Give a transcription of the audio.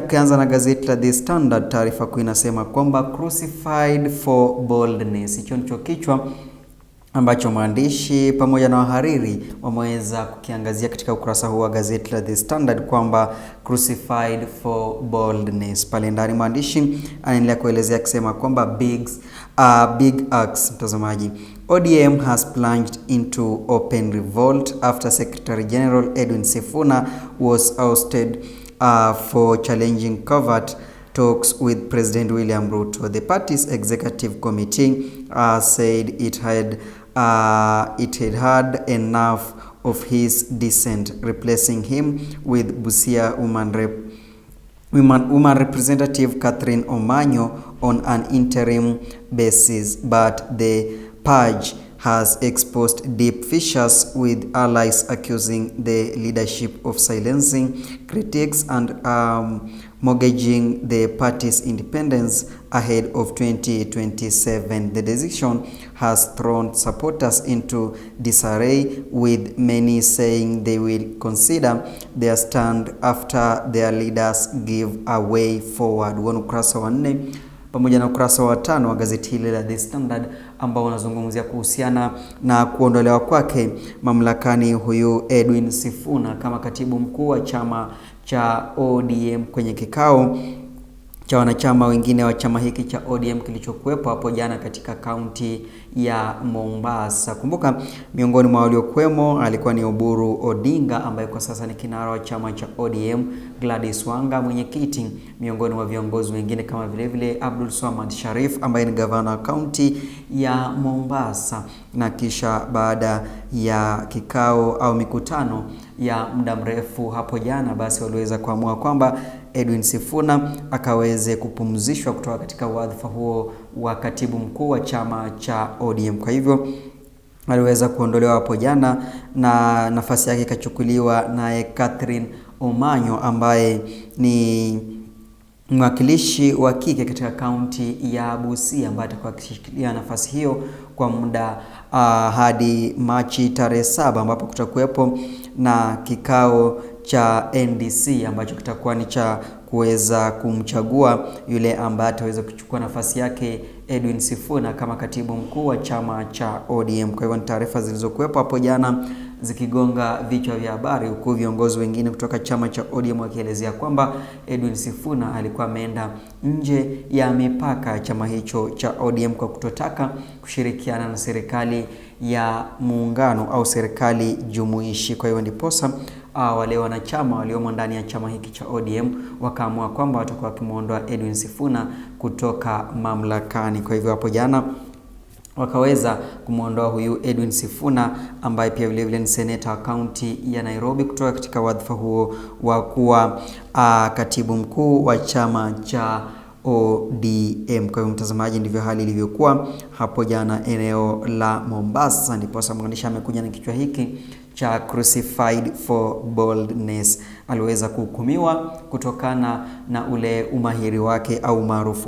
tukianza na gazeti la The Standard, taarifa kuu inasema kwamba crucified for boldness. Hicho ndicho kichwa ambacho maandishi pamoja na wahariri wameweza kukiangazia katika ukurasa huu wa gazeti la The Standard kwamba crucified for boldness. Pale ndani maandishi anaendelea kuelezea akisema kwamba big axe, mtazamaji. ODM has plunged into open revolt after Secretary General Edwin Sifuna was ousted for challenging covert talks with President William Ruto. The party's executive committee said it had had enough of his dissent, replacing him with Busia Woman Representative Catherine Omanyo on an interim basis, but the purge has exposed deep fissures, with allies accusing the leadership of silencing critics and mortgaging the party's independence ahead of 2027. The decision has thrown supporters into disarray, with many saying they will consider their stand after their leaders give a way forward. Ukurasa wa 4 pamoja na ukurasa wa 5 wa gazeti hili la The Standard ambao unazungumzia kuhusiana na kuondolewa kwake mamlakani huyu Edwin Sifuna kama katibu mkuu wa chama cha ODM kwenye kikao cha wanachama wengine wa chama hiki cha ODM kilichokuwepo hapo jana katika kaunti ya Mombasa. Kumbuka miongoni mwa waliokuwemo alikuwa ni Oburu Odinga ambaye kwa sasa ni kinara wa chama cha ODM, Gladys Wanga mwenyekiti, miongoni mwa viongozi wengine kama vile Abdul Swamad Sharif ambaye ni gavana wa kaunti ya Mombasa. Na kisha baada ya kikao au mikutano ya muda mrefu hapo jana, basi waliweza kuamua kwamba Edwin Sifuna akaweze kupumzishwa kutoka katika wadhifa huo wa katibu mkuu wa chama cha ODM. Kwa hivyo aliweza kuondolewa hapo jana na nafasi yake ikachukuliwa naye Catherine Omanyo ambaye ni mwakilishi wa kike katika kaunti ya Busia, ambaye atakuwa akishikilia nafasi hiyo kwa muda hadi Machi tarehe 7 ambapo kutakuwepo na kikao cha NDC ambacho kitakuwa ni cha kuweza kumchagua yule ambaye ataweza kuchukua nafasi yake Edwin Sifuna kama katibu mkuu wa chama cha ODM. Kwa hivyo ni taarifa zilizokuwepo hapo jana zikigonga vichwa vya habari, huku viongozi wengine kutoka chama cha ODM wakielezea kwamba Edwin Sifuna alikuwa ameenda nje ya mipaka ya chama hicho cha ODM kwa kutotaka kushirikiana na serikali ya muungano au serikali jumuishi. Kwa hiyo ndiposa wale wanachama waliomo ndani ya chama hiki cha ODM wakaamua kwamba watakuwa wakimuondoa Edwin Sifuna kutoka mamlakani. Kwa hivyo hapo jana wakaweza kumuondoa huyu Edwin Sifuna ambaye pia vile ni seneta wa kaunti ya Nairobi kutoka katika wadhifa huo wa kuwa katibu mkuu wa chama cha ODM. Kwa hivyo mtazamaji, ndivyo hali ilivyokuwa hapo jana eneo la Mombasa, ndipo mwandishi amekuja na kichwa hiki cha crucified for boldness. Aliweza kuhukumiwa kutokana na ule umahiri wake au maarufu